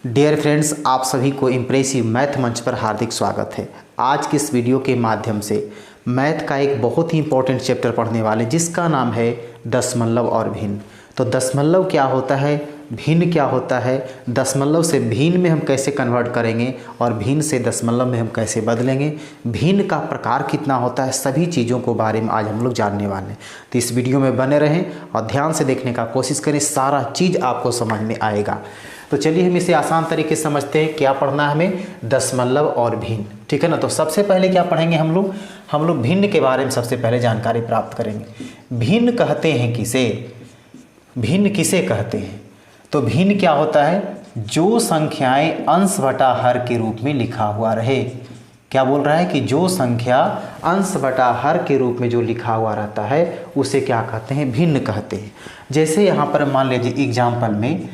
Dear friends, आप सभी को इम्प्रेसिव मैथ मंच पर हार्दिक स्वागत है। आज के इस वीडियो के माध्यम से मैथ का एक बहुत ही इंपॉर्टेंट चैप्टर पढ़ने वाले जिसका नाम है दशमलव और भिन्न। तो दशमलव क्या होता है, भिन्न क्या होता है, दशमलव से भिन्न में हम कैसे कन्वर्ट करेंगे और भिन्न से दशमलव में हम कैसे बदलेंगे, भिन्न का प्रकार कितना होता है, सभी चीज़ों को बारे में आज हम लोग जानने वाले हैं। तो इस वीडियो में बने रहें और ध्यान से देखने का कोशिश करें, सारा चीज़ आपको समझ में आएगा। तो चलिए हम इसे आसान तरीके से समझते हैं। क्या पढ़ना है हमें, दशमलव और भिन्न, ठीक है ना। तो सबसे पहले क्या पढ़ेंगे हम लोग भिन्न के बारे में सबसे पहले जानकारी प्राप्त करेंगे। भिन्न कहते हैं किसे, भिन्न किसे कहते हैं। तो भिन्न क्या होता है, जो संख्याएं अंश बटा हर के रूप में लिखा हुआ रहे। क्या बोल रहा है कि जो संख्या अंश बटा हर के रूप में जो लिखा हुआ रहता है उसे क्या कहते हैं, भिन्न कहते हैं। जैसे यहाँ पर मान लीजिए एग्जाम्पल में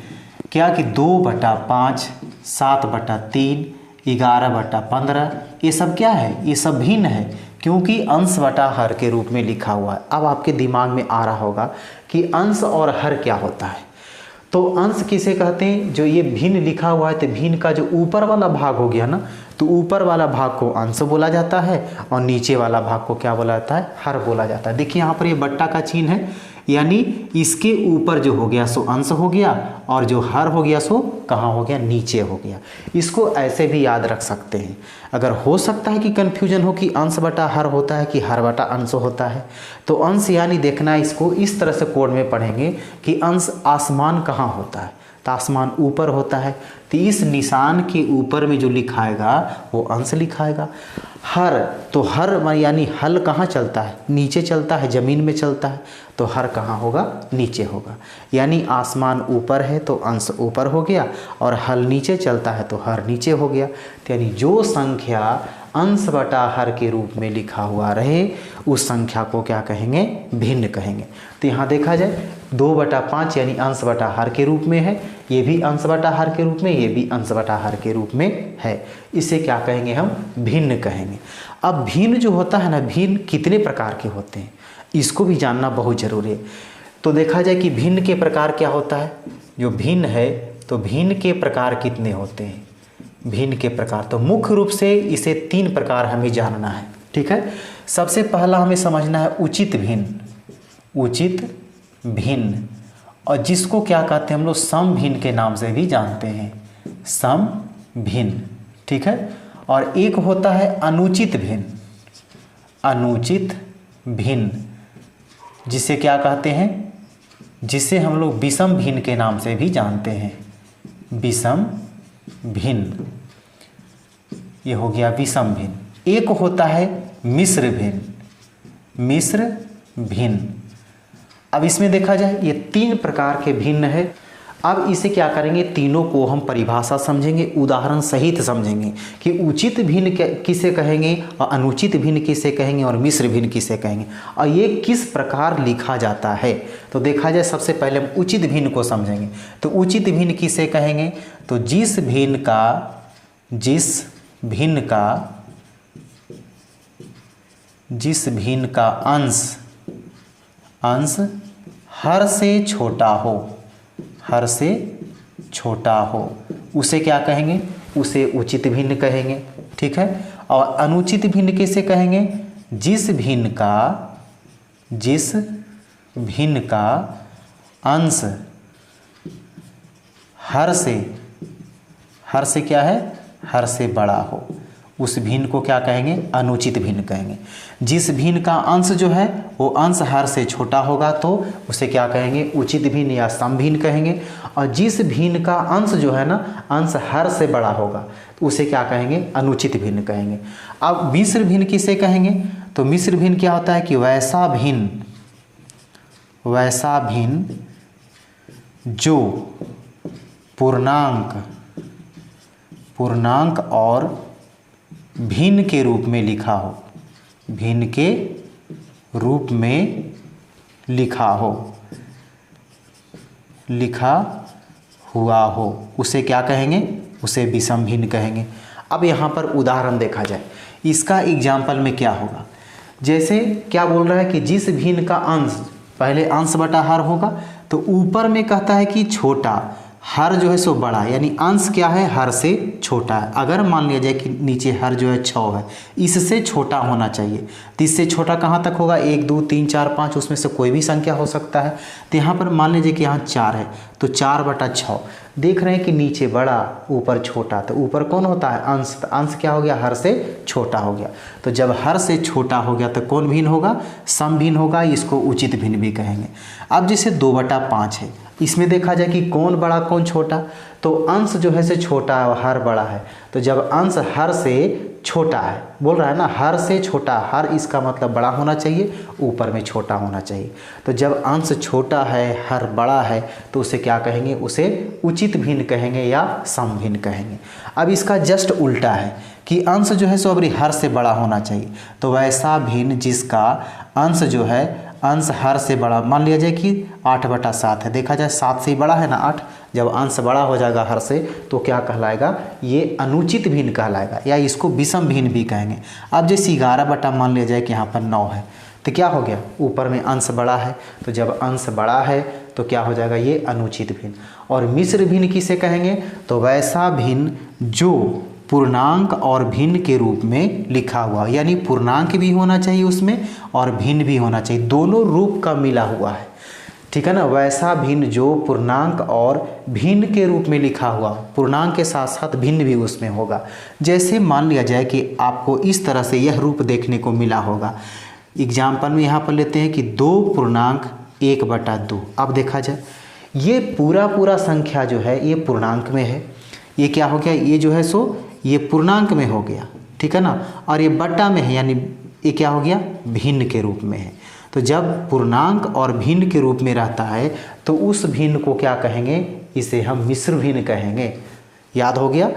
क्या कि 2/5, 7/3, 11/15, ये सब क्या है, ये सब भिन्न है क्योंकि अंश बटा हर के रूप में लिखा हुआ है। अब आपके दिमाग में आ रहा होगा कि अंश और हर क्या होता है। तो अंश किसे कहते हैं, जो ये भिन्न लिखा हुआ है तो भिन्न का जो ऊपर वाला भाग हो गया ना, तो ऊपर वाला भाग को अंश बोला जाता है और नीचे वाला भाग को क्या बोला जाता है, हर बोला जाता है। देखिए यहाँ पर ये बट्टा का चिन्ह है, यानी इसके ऊपर जो हो गया सो अंश हो गया और जो हर हो गया सो कहाँ हो गया, नीचे हो गया। इसको ऐसे भी याद रख सकते हैं। अगर हो सकता है कि कन्फ्यूजन हो कि अंश बटा हर होता है कि हर बटा अंश होता है, तो अंश यानी देखना इसको इस तरह से कोड में पढ़ेंगे कि अंश आसमान कहाँ होता है, तो आसमान ऊपर होता है, तो इस निशान के ऊपर में जो लिखाएगा वो अंश लिखाएगा। हर, तो हर यानी हल कहाँ चलता है, नीचे चलता है, ज़मीन में चलता है, तो हर कहाँ होगा, नीचे होगा। यानी आसमान ऊपर है तो अंश ऊपर हो गया और हल नीचे चलता है तो हर नीचे हो गया। तो यानी जो संख्या अंश बटा हर के रूप में लिखा हुआ रहे उस संख्या को क्या कहेंगे, भिन्न कहेंगे। तो यहाँ देखा जाए 2/5 यानी अंश बटा हर के रूप में है, ये भी अंश बटा हर के रूप में, ये भी अंश बटा हर के रूप में है। इसे क्या कहेंगे, हम भिन्न कहेंगे। अब भिन्न जो होता है ना, भिन्न कितने प्रकार के होते हैं इसको भी जानना बहुत ज़रूरी है। तो देखा जाए कि भिन्न के प्रकार क्या होता है, जो भिन्न है तो भिन्न के प्रकार कितने होते हैं। भिन्न के प्रकार तो मुख्य रूप से इसे 3 प्रकार हमें जानना है, ठीक है। सबसे पहला हमें समझना है उचित भिन्न, उचित भिन्न, और जिसको क्या कहते हैं हम लोग सम भिन्न के नाम से भी जानते हैं, सम भिन्न, ठीक है। और एक होता है अनुचित भिन्न, अनुचित भिन्न, जिसे क्या कहते हैं, जिसे हम लोग विषम भिन्न के नाम से भी जानते हैं, विषम भिन्न, ये हो गया विषम भिन्न। एक होता है मिश्र भिन्न, मिश्र भिन्न। अब इसमें देखा जाए ये 3 प्रकार के भिन्न है। अब इसे क्या करेंगे, तीनों को हम परिभाषा समझेंगे, उदाहरण सहित समझेंगे कि उचित भिन्न किसे कहेंगे और अनुचित भिन्न किसे कहेंगे और मिश्र भिन्न किसे कहेंगे और ये किस प्रकार लिखा जाता है। तो देखा जाए सबसे पहले हम उचित भिन्न को समझेंगे। तो उचित भिन्न किसे कहेंगे, तो जिस भिन्न का अंश हर से छोटा हो, हर से छोटा हो, उसे क्या कहेंगे, उसे उचित भिन्न कहेंगे, ठीक है। और अनुचित भिन्न किसे कहेंगे, जिस भिन्न का अंश हर से क्या है, हर से बड़ा हो, उस भिन्न को क्या कहेंगे, अनुचित भिन्न कहेंगे। जिस भिन्न का अंश जो है वो अंश हर से छोटा होगा तो उसे क्या कहेंगे, उचित भिन्न या सम भिन्न कहेंगे। और जिस भिन्न का अंश जो है ना, अंश हर से बड़ा होगा तो उसे क्या कहेंगे, अनुचित भिन्न कहेंगे। अब मिश्र भिन्न किसे कहेंगे, तो मिश्र भिन्न क्या होता है कि वैसा भिन्न जो पूर्णांक और भिन्न के रूप में लिखा हो, भिन्न के रूप में लिखा हुआ हो, उसे क्या कहेंगे, उसे विषम भिन्न कहेंगे। अब यहाँ पर उदाहरण देखा जाए, इसका एग्जाम्पल में क्या होगा। जैसे क्या बोल रहा है कि जिस भिन्न का अंश, पहले अंश बटा हर होगा तो ऊपर में कहता है कि छोटा, हर जो है सो बड़ा, यानी अंश क्या है, हर से छोटा है। अगर मान लिया जाए कि नीचे हर जो है 6 है, इससे छोटा होना चाहिए, तो इससे छोटा कहाँ तक होगा, 1 2 3 4 5, उसमें से कोई भी संख्या हो सकता है। तो यहाँ पर मान लीजिए कि यहाँ 4 है, तो 4/6। देख रहे हैं कि नीचे बड़ा ऊपर छोटा, तो ऊपर कौन होता है, अंश। तो अंश क्या हो गया, हर से छोटा हो गया। तो जब हर से छोटा हो गया तो कौन भिन्न होगा, सम भिन्न होगा, इसको उचित भिन्न भी कहेंगे। अब जैसे 2/5 है, इसमें देखा जाए कि कौन बड़ा कौन छोटा, तो अंश जो है से छोटा है और हर बड़ा है। तो जब अंश हर से छोटा है, बोल रहा है ना, हर से छोटा, हर इसका मतलब बड़ा होना चाहिए, ऊपर में छोटा होना चाहिए। तो जब अंश छोटा है, हर बड़ा है, तो उसे क्या कहेंगे, उसे उचित भिन्न कहेंगे या सम भिन्न कहेंगे। अब इसका जस्ट उल्टा है कि अंश जो है सो अभी हर से बड़ा होना चाहिए, तो वैसा भिन्न जिसका अंश जो है, अंश हर से बड़ा, मान लिया जाए कि 8/7 है, देखा जाए 7 से ही बड़ा है ना 8, जब अंश बड़ा हो जाएगा हर से तो क्या कहलाएगा, ये अनुचित भिन्न कहलाएगा, या इसको विषम भिन्न भी कहेंगे। अब जैसे 11 मान लिया जाए कि यहाँ पर 9 है, तो क्या हो गया, ऊपर में अंश बड़ा है, तो जब अंश बड़ा है तो क्या हो जाएगा, ये अनुचित भिन्न। और मिश्र भिन्न किसे कहेंगे, तो वैसा भिन्न जो पूर्णांक और भिन्न के रूप में लिखा हुआ, यानी पूर्णांक भी होना चाहिए उसमें और भिन्न भी होना चाहिए, दोनों रूप का मिला हुआ है, ठीक है ना। वैसा भिन्न जो पूर्णांक और भिन्न के रूप में लिखा हुआ, पूर्णांक के साथ साथ भिन्न भी उसमें होगा। जैसे मान लिया जाए कि आपको इस तरह से यह रूप देखने को मिला होगा। एग्जाम्पल में यहाँ पर लेते हैं कि 2.1/2। अब देखा जाए ये पूरा संख्या जो है ये पूर्णांक में है, ये क्या हो गया, ये जो है सो ये पूर्णांक में हो गया, ठीक है ना, और ये बट्टा में है, यानी ये क्या हो गया, भिन्न के रूप में है। तो जब पूर्णांक और भिन्न के रूप में रहता है तो उस भिन्न को क्या कहेंगे, इसे हम मिश्र भिन्न कहेंगे। याद हो गया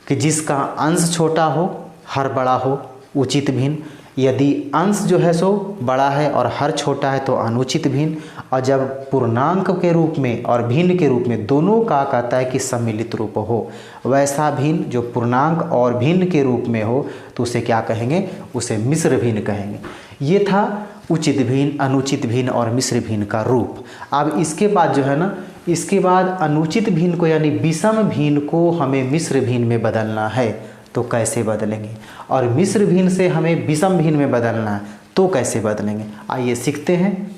कि जिसका अंश छोटा हो, हर बड़ा हो, उचित भिन्न। यदि अंश जो है सो बड़ा है और हर छोटा है तो अनुचित भिन्न। और जब पूर्णांक के रूप में और भिन्न के रूप में दोनों का कहता है कि सम्मिलित रूप हो, वैसा भिन्न जो पूर्णांक और भिन्न के रूप में हो तो उसे क्या कहेंगे, उसे मिश्र भिन्न कहेंगे। ये था उचित भिन्न, अनुचित भिन्न और मिश्र भिन्न का रूप। अब इसके बाद जो है ना, इसके बाद अनुचित भिन्न को यानी विषम भिन्न को हमें मिश्र भिन्न में बदलना है, तो कैसे बदलेंगे, और मिश्र भिन्न से हमें विषम भिन्न में बदलना है तो कैसे बदलेंगे, आइए सीखते हैं।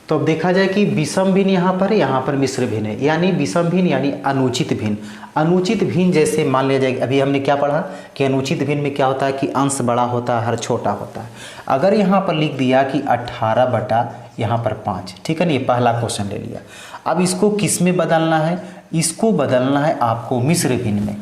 तो अब देखा जाए कि विषम भिन्न यहाँ पर मिश्र भिन्न है, यानी विषम भिन्न यानी अनुचित भिन्न। अनुचित भिन्न जैसे मान लिया जाए, अभी हमने क्या पढ़ा कि अनुचित भिन्न में क्या होता है कि अंश बड़ा होता है, हर छोटा होता है। अगर यहाँ पर लिख दिया कि 18/5, ठीक है ना, ये पहला क्वेश्चन ले लिया। अब इसको किस में बदलना है, इसको बदलना है आपको मिश्र भिन्न में।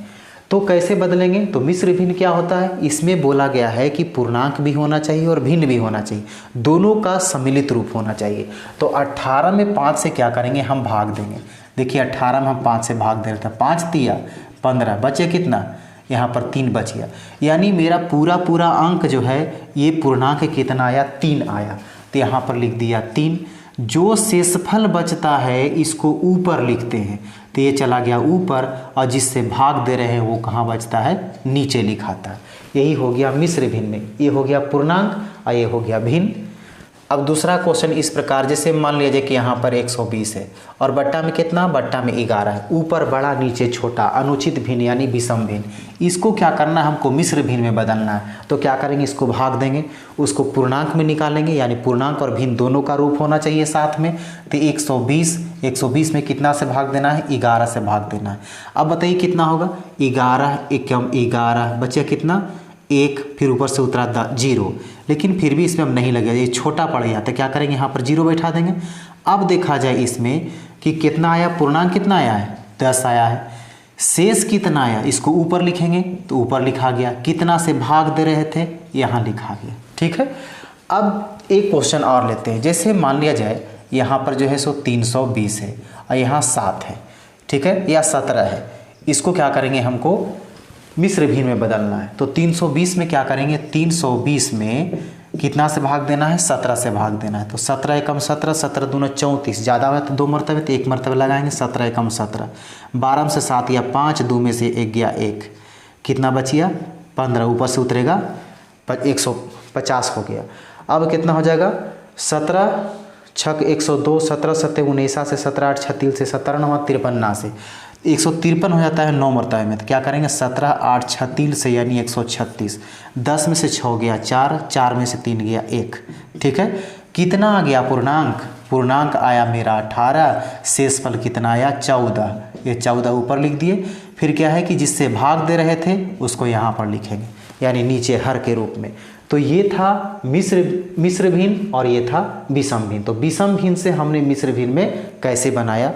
तो कैसे बदलेंगे, तो मिश्र भिन्न क्या होता है, इसमें बोला गया है कि पूर्णांक भी होना चाहिए और भिन्न भी होना चाहिए, दोनों का सम्मिलित रूप होना चाहिए। तो 18 में 5 से क्या करेंगे, हम भाग देंगे। देखिए 18 में हम 5 से भाग दे रहे थे, 5 तिया 15, बचे कितना, यहाँ पर 3 बच गया। यानी मेरा पूरा अंक जो है ये पूर्णांक कितना आया, 3 आया, तो यहाँ पर लिख दिया 3। जो शेषफल बचता है इसको ऊपर लिखते हैं, तो ये चला गया ऊपर, और जिससे भाग दे रहे हैं वो कहाँ बचता है, नीचे लिखाता है। यही हो गया मिश्र भिन्न में, ये हो गया पूर्णांक और ये हो गया भिन्न। अब दूसरा क्वेश्चन इस प्रकार, जैसे मान लीजिए कि यहाँ पर 120 है और बट्टा में कितना, बट्टा में 11 है, ऊपर बड़ा नीचे छोटा, अनुचित भिन्न यानी विषम भिन्न। इसको क्या करना है, हमको मिश्र भिन्न में बदलना है। तो क्या करेंगे, इसको भाग देंगे, उसको पूर्णांक में निकालेंगे, यानी पूर्णांक और भिन्न दोनों का रूप होना चाहिए साथ में। तो 120 में कितना से भाग देना है, 11 से भाग देना है। अब बताइए कितना होगा, 11 एकम 11, बचे कितना, 1, फिर ऊपर से उतरा 0, लेकिन फिर भी इसमें हम नहीं लगे, ये छोटा पड़ गया, तो क्या करेंगे, यहाँ पर 0 बैठा देंगे। अब देखा जाए इसमें कि कितना आया, पूर्णांक कितना आया है, 10 आया है। शेष कितना आया, इसको ऊपर लिखेंगे, तो ऊपर लिखा गया। कितना से भाग दे रहे थे, यहाँ लिखा गया, ठीक है। अब एक क्वेश्चन और लेते हैं, जैसे मान लिया जाए यहाँ पर जो है सो 320 है और यहाँ 7 है, ठीक है, या 17 है। इसको क्या करेंगे, हमको मिश्र भिन्न में बदलना है। तो 320 में क्या करेंगे, 320 में कितना से भाग देना है, 17 से भाग देना है। तो 17 एकम 17, 17 दूना 34, ज़्यादा हुआ तो 2 मरतबे, तो 1 मरतबे लगाएंगे, 17 एकम 17। 12 में से 7 या 5, 2 में से 1 गया 1, कितना बचिया, 15, ऊपर से उतरेगा 150 हो गया। अब कितना हो जाएगा, 17 छक 102, 17 7 19 से 17 8 36 से 17 9 53 से 153 हो जाता है 9 मरतबे में, तो क्या करेंगे 17 8 36 से यानी 136। 10 में से 6 गया 4, 4 में से 3 गया 1। ठीक है, कितना आ गया पूर्णांक? पूर्णांक आया मेरा 18, शेषफल कितना आया 14। ये 14 ऊपर लिख दिए। फिर क्या है कि जिससे भाग दे रहे थे उसको यहाँ पर लिखेंगे, यानी नीचे हर के रूप में। तो ये था मिश्र भिन्न और ये था विषम भिन्न। तो विषम भिन्न से हमने मिश्र भिन्न में कैसे बनाया।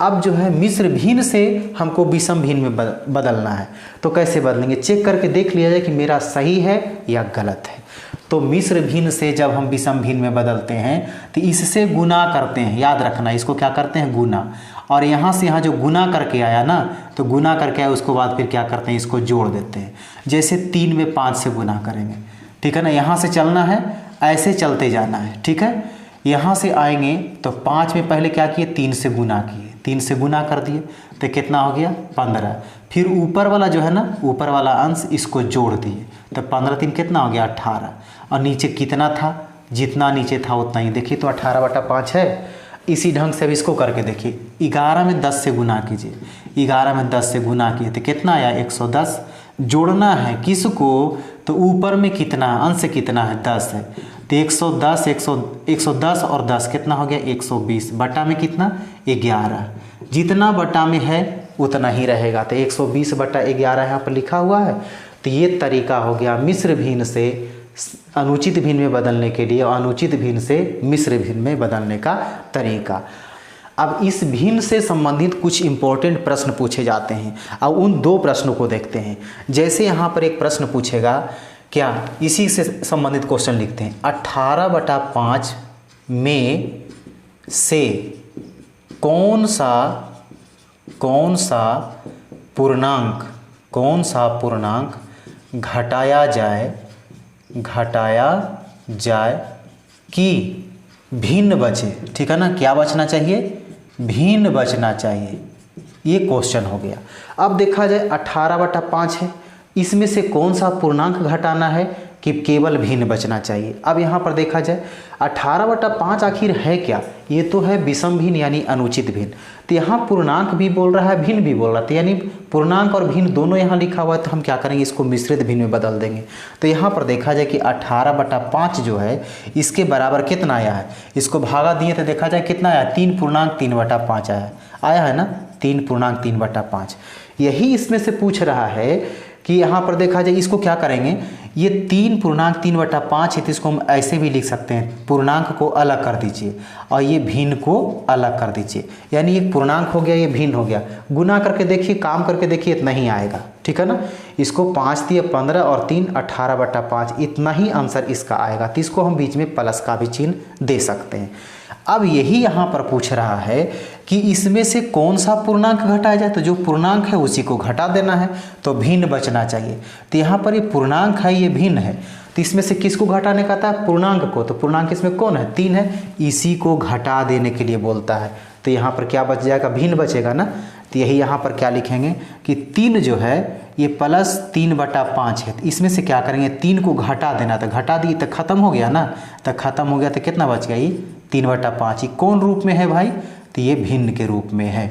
अब जो है मिश्र भिन्न से हमको विषम भिन्न में बदलना है। तो कैसे बदलेंगे, चेक करके देख लिया जाए कि मेरा सही है या गलत है। तो मिश्र भिन्न से जब हम विषम भिन्न में बदलते हैं तो इससे गुना करते हैं, याद रखना इसको क्या करते हैं, गुना। और यहाँ से यहाँ जो गुना करके आया ना, तो गुना करके आया उसको बाद फिर क्या करते हैं, इसको जोड़ देते हैं। जैसे 3 में 5 से गुना करेंगे, ठीक है ना, यहाँ से चलना है, ऐसे चलते जाना है। ठीक है, यहाँ से आएंगे तो 5 में पहले क्या किए, 3 से गुना किए, 3 से गुना कर दिए तो कितना हो गया 15। फिर ऊपर वाला जो है ना, ऊपर वाला अंश इसको जोड़ दिए तो 15 3 कितना हो गया 18। और नीचे कितना था, जितना नीचे था उतना ही। देखिए तो 18/5 है। इसी ढंग से अब इसको करके देखिए, 11 में 10 से गुना कीजिए, 11 में 10 से गुना किए तो कितना आया 110। जोड़ना है किसको, तो ऊपर में कितना अंश कितना है 10 है, तो 110 और 10 कितना हो गया 120। बटा में कितना 11, जितना बटा में है उतना ही रहेगा। तो 120/11 यहाँ पर लिखा हुआ है। तो ये तरीका हो गया मिश्र भिन्न से अनुचित भिन्न में बदलने के लिए और अनुचित भिन्न से मिश्र भिन्न में बदलने का तरीका। अब इस भिन्न से संबंधित कुछ इंपॉर्टेंट प्रश्न पूछे जाते हैं। अब उन 2 प्रश्नों को देखते हैं। जैसे यहाँ पर एक प्रश्न पूछेगा, क्या इसी से संबंधित क्वेश्चन लिखते हैं, 18/5 में से कौन सा पूर्णांक घटाया जाए कि भिन्न बचे। ठीक है ना, क्या बचना चाहिए, भिन्न बचना चाहिए। ये क्वेश्चन हो गया। अब देखा जाए 18/5 है, इसमें से कौन सा पूर्णांक घटाना है कि केवल भिन्न बचना चाहिए। अब यहाँ पर देखा जाए 18/5 आखिर है क्या, ये तो है विषम भिन्न यानी अनुचित भिन्न। तो यहाँ पूर्णांक भी बोल रहा है, भिन्न भी बोल रहा है, तो यानी पूर्णांक और भिन्न दोनों यहाँ लिखा हुआ है। तो हम क्या करेंगे, इसको मिश्रित भिन्न में बदल देंगे। तो यहाँ पर देखा जाए कि 18/5 जो है इसके बराबर कितना आया है, इसको भागा दिए तो देखा जाए कितना आया, 3.3/5 आया है ना, 3.3/5। यही इसमें से पूछ रहा है कि यहाँ पर देखा जाए इसको क्या करेंगे, ये 3.3/5 है तो इसको हम ऐसे भी लिख सकते हैं, पूर्णांक को अलग कर दीजिए और ये भिन्न को अलग कर दीजिए। यानी एक पूर्णांक हो गया, ये भिन्न हो गया। गुना करके देखिए, काम करके देखिए, इतना ही आएगा। ठीक है ना, इसको 5 दिए 15 और 3 18/5, इतना ही आंसर इसका आएगा। तो इसको हम बीच में प्लस का भी चिन्ह दे सकते हैं। अब यही यहाँ पर पूछ रहा है कि इसमें से कौन सा पूर्णांक घटाया जाए, तो जो पूर्णांक है उसी को घटा देना है, तो भिन्न बचना चाहिए। तो यहाँ पर ये पूर्णांक है, ये भिन्न है, तो इसमें से किसको घटाने का था, पूर्णांक को। तो पूर्णांक इसमें कौन है, 3 है, इसी को घटा देने के लिए बोलता है। तो यहाँ पर क्या बच जाएगा, भिन्न बचेगा ना। तो यही यहाँ पर क्या लिखेंगे कि 3 जो है ये प्लस 3/5 है, तो इसमें से क्या करेंगे, 3 को घटा देना। तो घटा दिए तो खत्म हो गया ना, तो खत्म हो गया तो कितना बच गया, ये 3/5। कौन रूप में है भाई, तो ये भिन्न के रूप में है।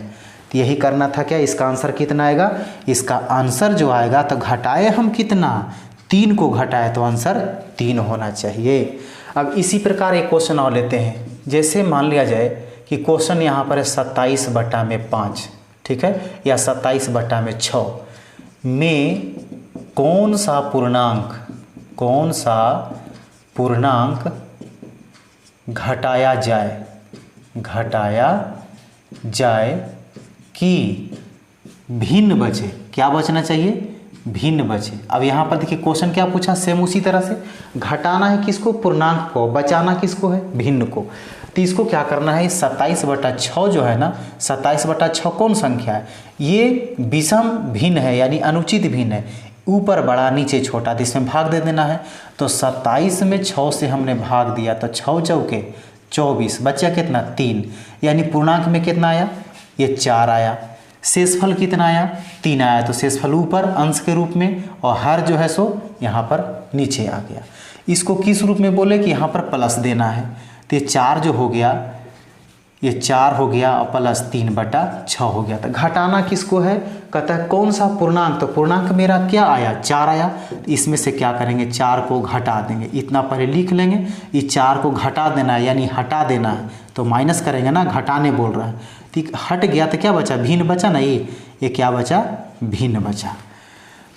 तो यही करना था। क्या इसका आंसर कितना आएगा, इसका आंसर जो आएगा, तो घटाए हम कितना, 3 को घटाए तो आंसर 3 होना चाहिए। अब इसी प्रकार एक क्वेश्चन और लेते हैं। जैसे मान लिया जाए कि क्वेश्चन यहाँ पर है 27/5, ठीक है, या 27/6 में कौन सा पूर्णांक घटाया जाए कि भिन्न बचे। क्या बचना चाहिए, भिन्न बचे। अब यहाँ पर देखिए क्वेश्चन क्या पूछा, सेम उसी तरह से घटाना है किसको, पूर्णांक को, बचाना किसको है, भिन्न को। तो इसको क्या करना है, 27/6 जो है ना, 27/6 कौन संख्या है, ये विषम भिन्न है यानी अनुचित भिन्न है, ऊपर बड़ा नीचे छोटा, तो इसमें भाग दे देना है। तो 27 में 6 से हमने भाग दिया तो 6 चौके 24, बचा कितना 3, यानी पूर्णांक में कितना आया, ये 4 आया। शेषफल कितना आया, 3 आया। तो शेषफल ऊपर अंश के रूप में और हर जो है सो यहाँ पर नीचे आ गया। इसको किस रूप में बोले कि यहाँ पर प्लस देना है। तो ये 4 जो हो गया, ये 4 हो गया और प्लस 3/6 हो गया। तो घटाना किसको है, कहता है कौन सा पूर्णांक, तो पूर्णांक मेरा क्या आया, 4 आया। तो इसमें से क्या करेंगे, 4 को घटा देंगे, इतना पहले लिख लेंगे। ये 4 को घटा देना है यानी हटा देना है, तो माइनस करेंगे ना, घटाने बोल रहा है। ठीक, हट गया तो क्या बचा, भिन्न बचा ना, ये क्या बचा, भिन्न बचा।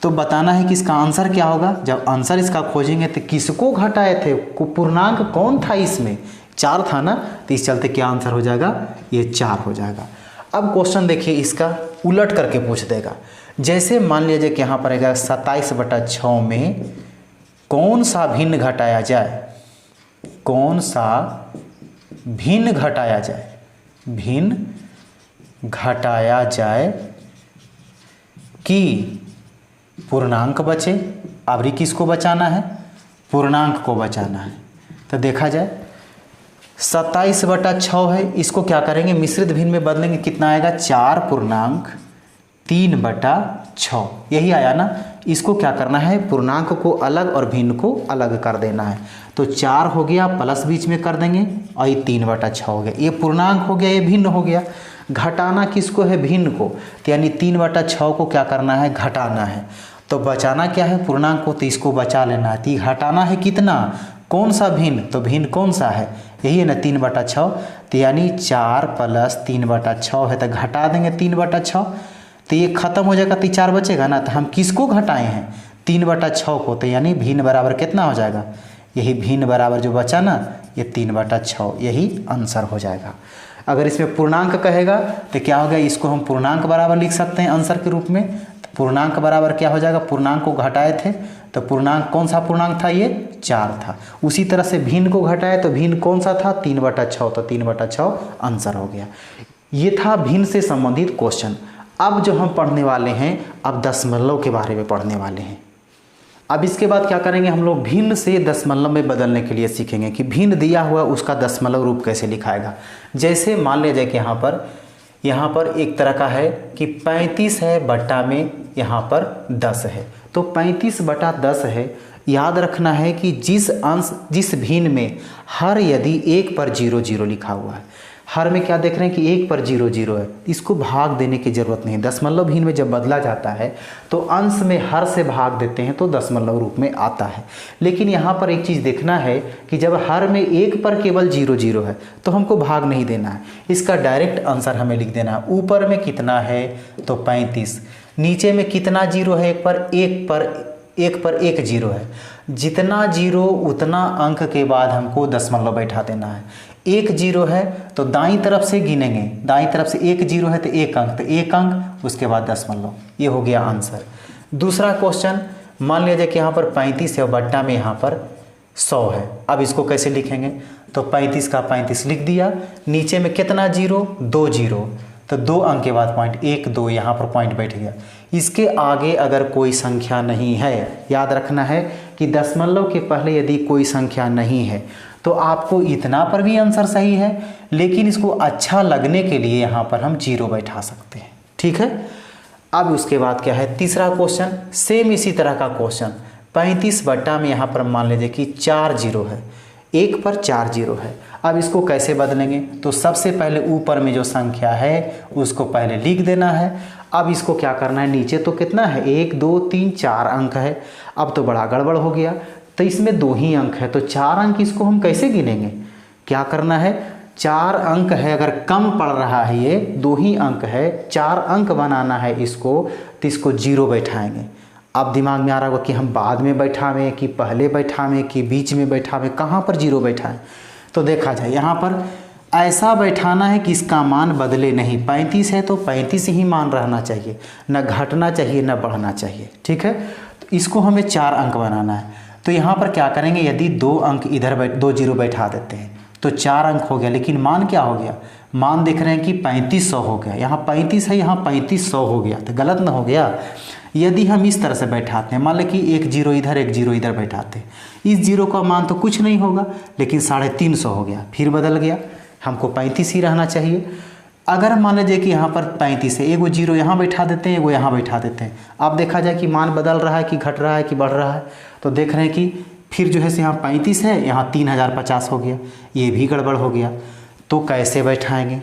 तो बताना है कि इसका आंसर क्या होगा। जब आंसर इसका खोजेंगे तो किसको घटाए थे, पूर्णांक कौन था इसमें, 4 था ना, तो इस चलते क्या आंसर हो जाएगा, ये 4 हो जाएगा। अब क्वेश्चन देखिए इसका उलट करके पूछ देगा। जैसे मान लीजिए कि यहाँ पर आएगा 27/6 में कौन सा भिन्न घटाया जाए, कौन सा भिन्न घटाया जाए, भिन्न घटाया जाए कि पूर्णांक बचे। अब किसको बचाना है, पूर्णांक को बचाना है। तो देखा जाए 27/6 है, इसको क्या करेंगे, मिश्रित भिन्न में बदलेंगे, कितना आएगा, 4/3/6, यही आया ना। इसको क्या करना है, पूर्णांक को अलग और भिन्न को अलग कर देना है। तो 4 हो गया, प्लस बीच में कर देंगे और ये 3/6 हो गया। ये पूर्णांक हो गया, ये भिन्न हो गया। घटाना किसको है, भिन्न को, तो यानी 3/6 को क्या करना है, घटाना है। तो बचाना क्या है, पूर्णांक को, तो इसको बचा लेना है। तो घटाना है कितना, कौन सा भिन्न, तो भिन्न कौन सा है, यही है ना 3/6। तो यानी 4 प्लस 3/6 है, तो घटा देंगे 3/6, तो ये खत्म हो जाएगा, तो 4 बचेगा ना। तो हम किसको घटाए हैं, 3/6 को, तो यानी भिन्न बराबर कितना हो जाएगा, यही भिन्न बराबर जो बचा ना, ये 3/6, यही आंसर हो जाएगा। अगर इसमें पूर्णांक कहेगा तो क्या होगा, इसको हम पूर्णांक बराबर लिख सकते हैं आंसर के रूप में। तो पूर्णांक बराबर क्या हो जाएगा, पूर्णांक को घटाए थे तो पूर्णांक कौन सा पूर्णांक था, ये 4 था। उसी तरह से भिन्न को घटाए तो भिन्न कौन सा था, 3/6, तो 3/6 आंसर हो गया। ये था भिन्न से संबंधित क्वेश्चन। अब जो हम पढ़ने वाले हैं, अब दशमलव के बारे में पढ़ने वाले हैं। अब इसके बाद क्या करेंगे, हम लोग भिन्न से दशमलव में बदलने के लिए सीखेंगे कि भिन्न दिया हुआ उसका दशमलव रूप कैसे लिखाएगा। जैसे मान लीजिए कि यहाँ पर एक तरह का है कि 35 है बट्टा में यहाँ पर 10 है, तो 35/10 है। याद रखना है कि जिस भिन्न में हर यदि 1 पर 0 लिखा हुआ है, हर में क्या देख रहे हैं कि 1 पर 0 है, इसको भाग देने की ज़रूरत नहीं। दशमलव भिन्न में जब बदला जाता है तो अंश में हर से भाग देते हैं तो दशमलव रूप में आता है। लेकिन यहाँ पर एक चीज़ देखना है कि जब हर में 1 पर केवल 0 है तो हमको भाग नहीं देना है, इसका डायरेक्ट आंसर हमें लिख देना है। ऊपर में कितना है, तो 35, नीचे में कितना 0 है, 1 पर 1 0 है। जितना 0 उतना अंक के बाद हमको दशमलव बैठा देना है। 1 0 है तो दाईं तरफ से गिनेंगे, दाईं तरफ से 1 0 है तो 1 अंक, तो 1 अंक उसके बाद दशमलव, ये हो गया आंसर। दूसरा क्वेश्चन, मान लीजिए कि यहाँ पर 35 है, बट्टा में यहाँ पर 100 है। अब इसको कैसे लिखेंगे, तो 35 का 35 लिख दिया, नीचे में कितना 0, 2 0, तो 2 अंक के बाद पॉइंट, 1 2, यहाँ पर पॉइंट बैठ गया। इसके आगे अगर कोई संख्या नहीं है, याद रखना है कि दशमलव के पहले यदि कोई संख्या नहीं है तो आपको इतना पर भी आंसर सही है, लेकिन इसको अच्छा लगने के लिए यहाँ पर हम 0 बैठा सकते हैं, ठीक है। अब उसके बाद क्या है, तीसरा क्वेश्चन, सेम इसी तरह का क्वेश्चन, 35 बट्टा में यहाँ पर मान लीजिए कि 4 0 है, 1 पर 4 0 है। अब इसको कैसे बदलेंगे, तो सबसे पहले ऊपर में जो संख्या है उसको पहले लिख देना है। अब इसको क्या करना है, नीचे तो कितना है, 1 2 3 4 अंक है। अब तो बड़ा गड़बड़ हो गया, तो इसमें 2 ही अंक है, तो 4 अंक इसको हम कैसे गिनेंगे, क्या करना है, 4 अंक है, अगर कम पड़ रहा है ये 2 ही अंक है, 4 अंक बनाना है इसको, तो इसको 0 बैठाएंगे। अब दिमाग में आ रहा होगा कि हम बाद में बैठावें कि पहले बैठावें कि बीच में बैठावें, कहाँ पर 0 बैठाएं। तो देखा जाए यहाँ पर ऐसा बैठाना है कि इसका मान बदले नहीं। 35 है तो 35 ही मान रहना चाहिए, न घटना चाहिए न बढ़ना चाहिए, ठीक है। तो इसको हमें 4 अंक बनाना है। तो यहाँ पर क्या करेंगे, यदि 2 अंक इधर 2 0 बैठा देते हैं तो 4 अंक हो गया, लेकिन मान क्या हो गया, मान देख रहे हैं कि 3500 हो गया। यहाँ 35 है, यहाँ 3500 हो गया, तो गलत ना हो गया। यदि हम इस तरह से बैठाते हैं, मान लें कि 1 0 इधर 1 0 इधर बैठाते हैं, इस 0 का मान तो कुछ नहीं होगा, लेकिन 350 हो गया, फिर बदल गया, हमको 35 ही रहना चाहिए। अगर मान लीजिए कि यहाँ पर 35 है, 1 0 यहाँ बैठा देते हैं, 1 यहाँ बैठा देते हैं, अब देखा जाए कि मान बदल रहा है कि घट रहा है कि बढ़ रहा है, तो देख रहे हैं कि फिर जो है यहाँ 35 है, यहाँ 3050 हो गया, ये भी गड़बड़ हो गया। तो कैसे बैठाएंगे?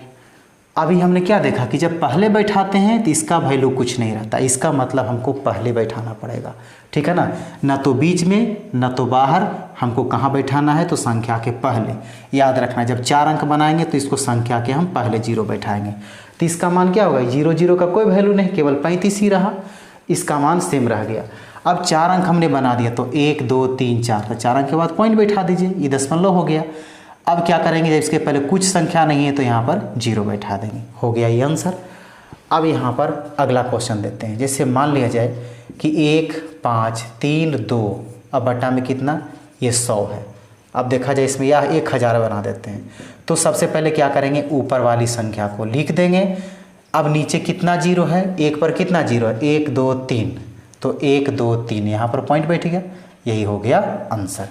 अभी हमने क्या देखा कि जब पहले बैठाते हैं तो इसका वैल्यू कुछ नहीं रहता, इसका मतलब हमको पहले बैठाना पड़ेगा, ठीक है ना। न तो बीच में न तो बाहर, हमको कहाँ बैठाना है? तो संख्या के पहले। याद रखना, जब 4 अंक बनाएंगे तो इसको संख्या के हम पहले 0 बैठाएंगे, तो इसका मान क्या होगा? 0 0 का कोई वैल्यू नहीं, केवल 35 ही रहा, इसका मान सेम रह गया। अब 4 अंक हमने बना दिया तो 1 2 3 4, तो 4 अंक के बाद पॉइंट बैठा दीजिए, ये दशमलव हो गया। अब क्या करेंगे? जब इसके पहले कुछ संख्या नहीं है तो यहाँ पर 0 बैठा देंगे, हो गया ये आंसर। अब यहाँ पर अगला क्वेश्चन देते हैं। जैसे मान लिया जाए कि 1 5 3 2, अब बटा में कितना? ये 100 है। अब देखा जाए इसमें यह 1000 बना देते हैं, तो सबसे पहले क्या करेंगे? ऊपर वाली संख्या को लिख देंगे। अब नीचे कितना 0 है? 1 पर कितना 0 है? 1 2 3, तो 1 2 3 यहाँ पर पॉइंट बैठ गया, यही हो गया आंसर।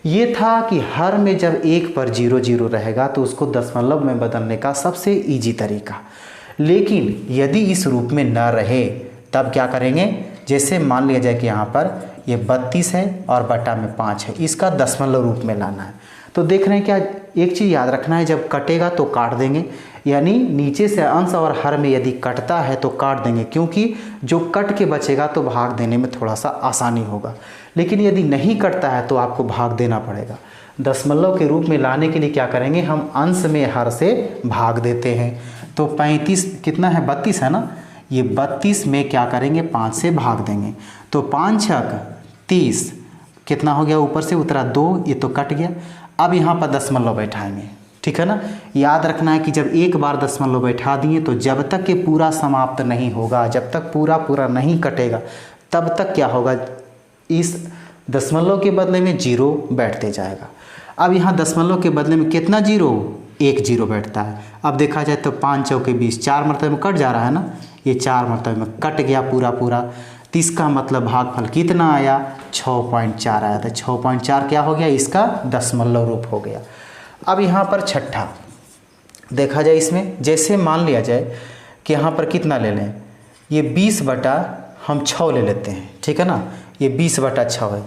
ये था कि हर में जब 1 पर 0 0 रहेगा तो उसको दशमलव में बदलने का सबसे इजी तरीका। लेकिन यदि इस रूप में न रहे तब क्या करेंगे? जैसे मान लिया जाए कि यहाँ पर ये 32 है और बटा में 5 है, इसका दशमलव रूप में लाना है। तो देख रहे हैं क्या? एक चीज़ याद रखना है, जब कटेगा तो काट देंगे, यानी नीचे से अंश और हर में यदि कटता है तो काट देंगे, क्योंकि जो कट के बचेगा तो भाग देने में थोड़ा सा आसानी होगा। लेकिन यदि नहीं कटता है तो आपको भाग देना पड़ेगा। दशमलव के रूप में लाने के लिए क्या करेंगे? हम अंश में हर से भाग देते हैं। तो 35 कितना है? 32 है ना, ये 32 में क्या करेंगे? 5 से भाग देंगे, तो 5 छक 30, कितना हो गया? ऊपर से उतरा 2, ये तो कट गया। अब यहाँ पर दशमलव बैठाएंगे, ठीक है ना। याद रखना है कि जब एक बार दशमलव बैठा दिए तो जब तक ये पूरा समाप्त नहीं होगा, जब तक पूरा नहीं कटेगा, तब तक क्या होगा? इस दशमलव के बदले में 0 बैठते जाएगा। अब यहाँ दशमलव के बदले में कितना 0? 1 0 बैठता है। अब देखा जाए तो 5 चौके 20, 4 मरतबे में कट जा रहा है ना, ये 4 मरतबे में कट गया पूरा। तो इसका मतलब भागफल कितना आया? 6.4 आया था। 6.4 क्या हो गया? इसका दशमलव रूप हो गया। अब यहाँ पर छठा देखा जाए, इसमें जैसे मान लिया जाए कि यहाँ पर कितना ले लें? ये 20 बटा हम 6 ले लेते हैं, ठीक है ना। ये 20 बटा 6 है,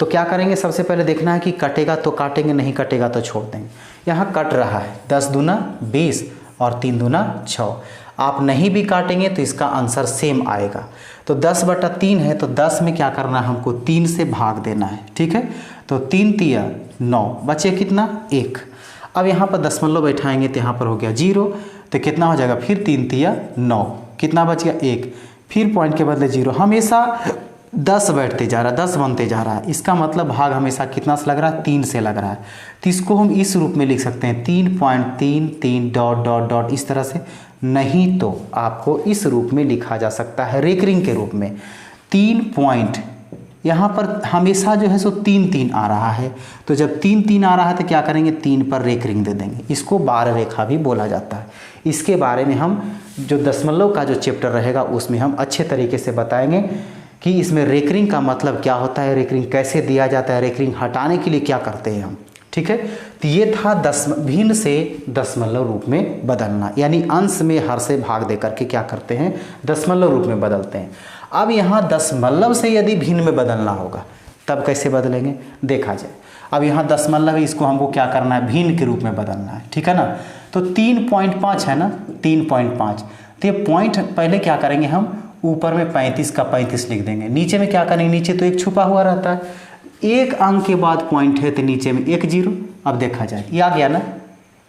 तो क्या करेंगे? सबसे पहले देखना है कि कटेगा तो काटेंगे, नहीं कटेगा तो छोड़ देंगे। यहाँ कट रहा है, 10 दूना 20 और 3 दूना 6। आप नहीं भी काटेंगे तो इसका आंसर सेम आएगा। तो 10 बटा 3 है, तो 10 में क्या करना है? हमको 3 से भाग देना है, ठीक है। तो 3 तिया 9, बचे कितना? 1। अब यहाँ पर दशमलव बैठाएंगे तो यहाँ पर हो गया 0, तो कितना हो जाएगा? फिर 3 तिया 9, कितना बच गया? 1। फिर पॉइंट के बदले 0, हमेशा 10 बैठते जा रहा है, 10 बनते जा रहा है। इसका मतलब भाग हमेशा कितना से लग रहा है? 3 से लग रहा है। तो इसको हम इस रूप में लिख सकते हैं 3.33 डॉट डॉट डॉट, इस तरह से। नहीं तो आपको इस रूप में लिखा जा सकता है रेकरिंग के रूप में। 3 पॉइंट यहाँ पर हमेशा जो है सो 3 3 आ रहा है, तो जब 3 3 आ रहा है तो क्या करेंगे? 3 पर रेकरिंग दे देंगे। इसको 12 रेखा भी बोला जाता है। इसके बारे में हम जो दशमलव का जो चैप्टर रहेगा उसमें हम अच्छे तरीके से बताएंगे कि इसमें रेकरिंग का मतलब क्या होता है, रेकरिंग कैसे दिया जाता है, रेकरिंग हटाने के लिए क्या करते हैं हम, ठीक है। तो ये था भिन्न से दशमलव रूप में बदलना, यानी अंश में हर से भाग दे करके क्या करते हैं? दशमलव रूप में बदलते हैं। अब यहाँ दशमलव से यदि भिन्न में बदलना होगा तब कैसे बदलेंगे? देखा जाए। अब यहाँ दशमलव है, इसको हमको क्या करना है? भिन्न के रूप में बदलना है, ठीक है ना। तो 3.5 है ना, 3.5, तो ये पॉइंट पहले क्या करेंगे? हम ऊपर में 35 का 35 लिख देंगे, नीचे में क्या करेंगे? नीचे तो 1 छुपा हुआ रहता है, 1 अंक के बाद पॉइंट है तो नीचे में 1 0। अब देखा जाए ये आ गया ना,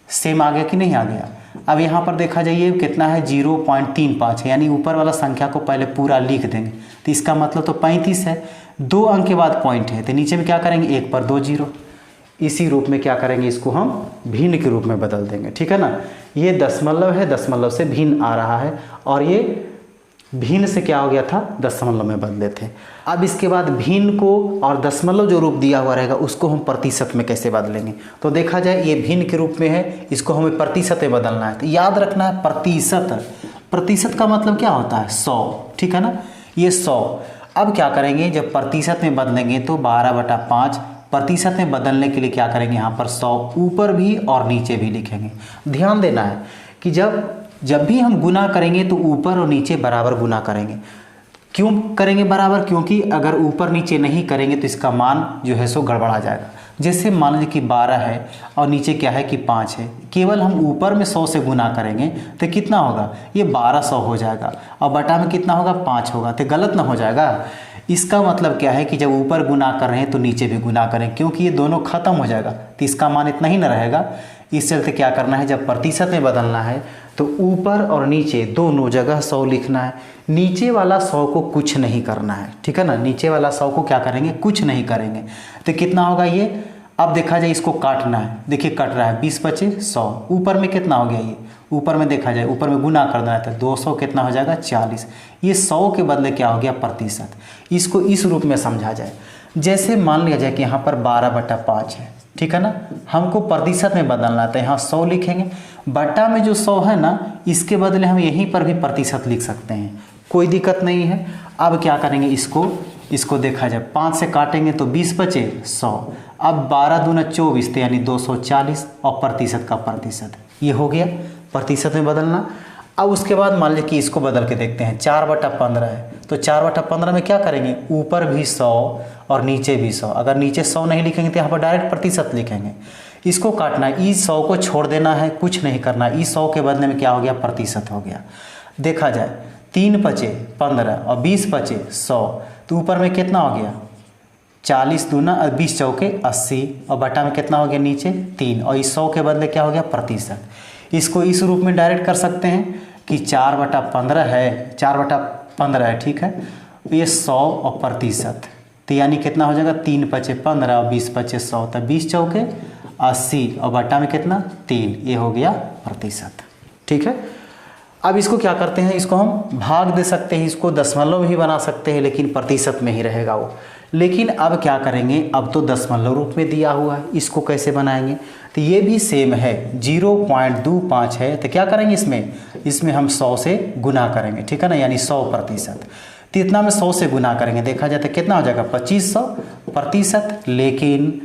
सेम आ गया कि नहीं आ गया? अब यहाँ पर देखा जाइए कितना है? 0.35 है, यानी ऊपर वाला संख्या को पहले पूरा लिख देंगे, तो इसका मतलब तो 35 है। 2 अंक के बाद पॉइंट है तो नीचे में क्या करेंगे? 1 पर 2 0। इसी रूप में क्या करेंगे? इसको हम भिन्न के रूप में बदल देंगे, ठीक है ना। ये दशमलव है, दशमलव से भिन्न आ रहा है, और ये भिन्न से क्या हो गया था? दशमलव में बदले थे। अब इसके बाद भिन्न को और दशमलव जो रूप दिया हुआ रहेगा उसको हम प्रतिशत में कैसे बदलेंगे? तो देखा जाए ये भिन्न के रूप में है, इसको हमें प्रतिशत में बदलना है। तो याद रखना है प्रतिशत, प्रतिशत का मतलब क्या होता है? 100, ठीक है ना, ये 100। अब क्या करेंगे? जब प्रतिशत में बदलेंगे तो 12/5 प्रतिशत में बदलने के लिए क्या करेंगे? यहाँ पर 100 ऊपर भी और नीचे भी लिखेंगे। ध्यान देना है कि जब भी हम गुना करेंगे तो ऊपर और नीचे बराबर गुना करेंगे। क्यों करेंगे बराबर? क्योंकि अगर ऊपर नीचे नहीं करेंगे तो इसका मान जो है सो गड़बड़ा जाएगा। जैसे मान लीजिए कि 12 है और नीचे क्या है कि 5 है, केवल हम ऊपर में 100 से गुना करेंगे तो कितना होगा, ये 1200 हो जाएगा और बटा में कितना होगा, 5 होगा, तो गलत ना हो जाएगा। इसका मतलब क्या है कि जब ऊपर गुना कर रहे हैं तो नीचे भी गुना करें, क्योंकि ये दोनों खत्म हो जाएगा तो इसका मान इतना ही ना रहेगा। इस चलते क्या करना है, जब प्रतिशत में बदलना है तो ऊपर और नीचे दोनों जगह 100 लिखना है। नीचे वाला 100 को कुछ नहीं करना है, ठीक है ना, नीचे वाला 100 को क्या करेंगे, कुछ नहीं करेंगे। तो कितना होगा ये, अब देखा जाए इसको काटना है, देखिए कट रहा है, 20 बचे 100, ऊपर में कितना हो गया, ये ऊपर में देखा जाए ऊपर में गुना कर देना है तो 200 कितना हो जाएगा, 40। ये 100 के बदले क्या हो गया, प्रतिशत। इसको इस रूप में समझा जाए, जैसे मान लिया जाए कि यहाँ पर 12/5 है, ठीक है ना, हमको प्रतिशत में बदलना है तो यहाँ 100 लिखेंगे, बटा में जो 100 है ना इसके बदले हम यहीं पर भी प्रतिशत लिख सकते हैं, कोई दिक्कत नहीं है। अब क्या करेंगे, इसको देखा जाए 5 से काटेंगे तो 20 बचे 100, अब 12 दूना 24 यानी 240 और प्रतिशत का प्रतिशत, ये हो गया प्रतिशत में बदलना। अब उसके बाद मान लीजिए कि इसको बदल के देखते हैं, 4/15 है तो 4/15 में क्या करेंगे, ऊपर भी 100 और नीचे भी 100। अगर नीचे 100 नहीं लिखेंगे तो यहाँ पर डायरेक्ट प्रतिशत लिखेंगे। इसको काटना है, इस 100 को छोड़ देना है, कुछ नहीं करना, इस 100 के बदले में क्या हो गया, प्रतिशत हो गया। देखा जाए 3 बचे 15 और 20 बचे 100, तो ऊपर में कितना हो गया, 40 दूना 20 चौके 80 और बटा में कितना हो गया, नीचे 3 और इस 100 के बदले क्या हो गया, प्रतिशत। इसको इस रूप में डायरेक्ट कर सकते हैं कि 4/15 है, 4/15 है, ठीक है, ये 100 और प्रतिशत, तो यानी कितना हो जाएगा, 3 बचे 15 और 20 बचे 100, तो 20 चौके 80 और बटा में कितना 3, ये हो गया प्रतिशत, ठीक है। अब इसको क्या करते हैं, इसको हम भाग दे सकते हैं, इसको दशमलव भी बना सकते हैं, लेकिन प्रतिशत में ही रहेगा वो। लेकिन अब क्या करेंगे, अब तो दशमलव रूप में दिया हुआ है, इसको कैसे बनाएंगे, तो ये भी सेम है, 0.25 है, तो क्या करेंगे इसमें हम 100 से गुना करेंगे, ठीक है ना, यानी 100%। तो इतना में 100 से गुना करेंगे, देखा जाए तो कितना हो जाएगा, 2500 प्रतिशत। लेकिन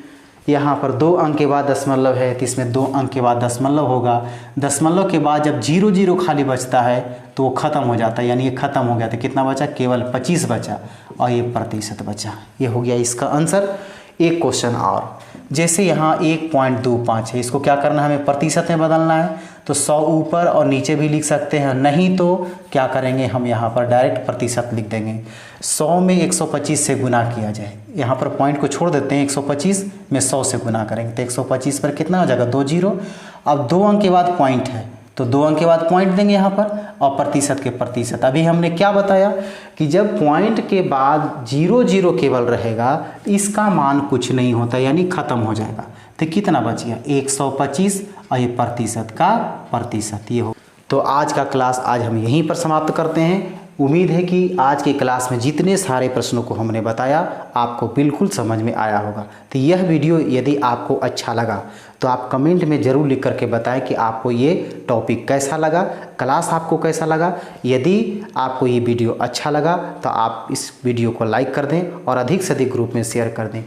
यहाँ पर 2 अंक के बाद दशमलव है तो इसमें 2 अंक के बाद दशमलव होगा। दशमलव के बाद जब 0 खाली बचता है तो वो ख़त्म हो जाता है, यानी ये ख़त्म हो गया, तो कितना बचा, केवल 25 बचा और ये प्रतिशत बचा। ये हो गया इसका आंसर। एक क्वेश्चन और, जैसे यहाँ 1.25 है, इसको क्या करना है, हमें प्रतिशत में बदलना है, तो 100 ऊपर और नीचे भी लिख सकते हैं, नहीं तो क्या करेंगे, हम यहाँ पर डायरेक्ट प्रतिशत लिख देंगे। 100 में 125 से गुना किया जाए, यहाँ पर पॉइंट को छोड़ देते हैं, 125 में 100 से गुना करेंगे तो 125 पर कितना हो जाएगा, 2 0। अब 2 अंक के बाद पॉइंट है तो 2 अंक के बाद पॉइंट देंगे यहाँ पर, और प्रतिशत के प्रतिशत। अभी हमने क्या बताया कि जब पॉइंट के बाद 0 केवल रहेगा इसका मान कुछ नहीं होता, यानी ख़त्म हो जाएगा। तो कितना बच गया, 125 और ये प्रतिशत का प्रतिशत, ये हो। तो आज का क्लास आज हम यहीं पर समाप्त करते हैं। उम्मीद है कि आज की क्लास में जितने सारे प्रश्नों को हमने बताया आपको बिल्कुल समझ में आया होगा। तो यह वीडियो यदि आपको अच्छा लगा तो आप कमेंट में ज़रूर लिख करके बताएं कि आपको ये टॉपिक कैसा लगा, क्लास आपको कैसा लगा। यदि आपको ये वीडियो अच्छा लगा तो आप इस वीडियो को लाइक कर दें और अधिक से अधिक ग्रुप में शेयर कर दें।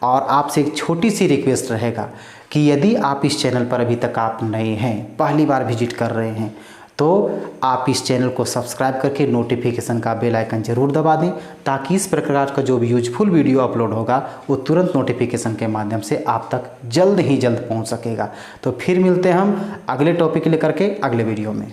और आपसे एक छोटी सी रिक्वेस्ट रहेगा कि यदि आप इस चैनल पर अभी तक आप नए हैं, पहली बार विजिट कर रहे हैं, तो आप इस चैनल को सब्सक्राइब करके नोटिफिकेशन का बेल आइकन ज़रूर दबा दें, ताकि इस प्रकार का जो भी यूजफुल वीडियो अपलोड होगा वो तुरंत नोटिफिकेशन के माध्यम से आप तक जल्द ही जल्द पहुंच सकेगा। तो फिर मिलते हैं हम अगले टॉपिक लेकर के अगले वीडियो में।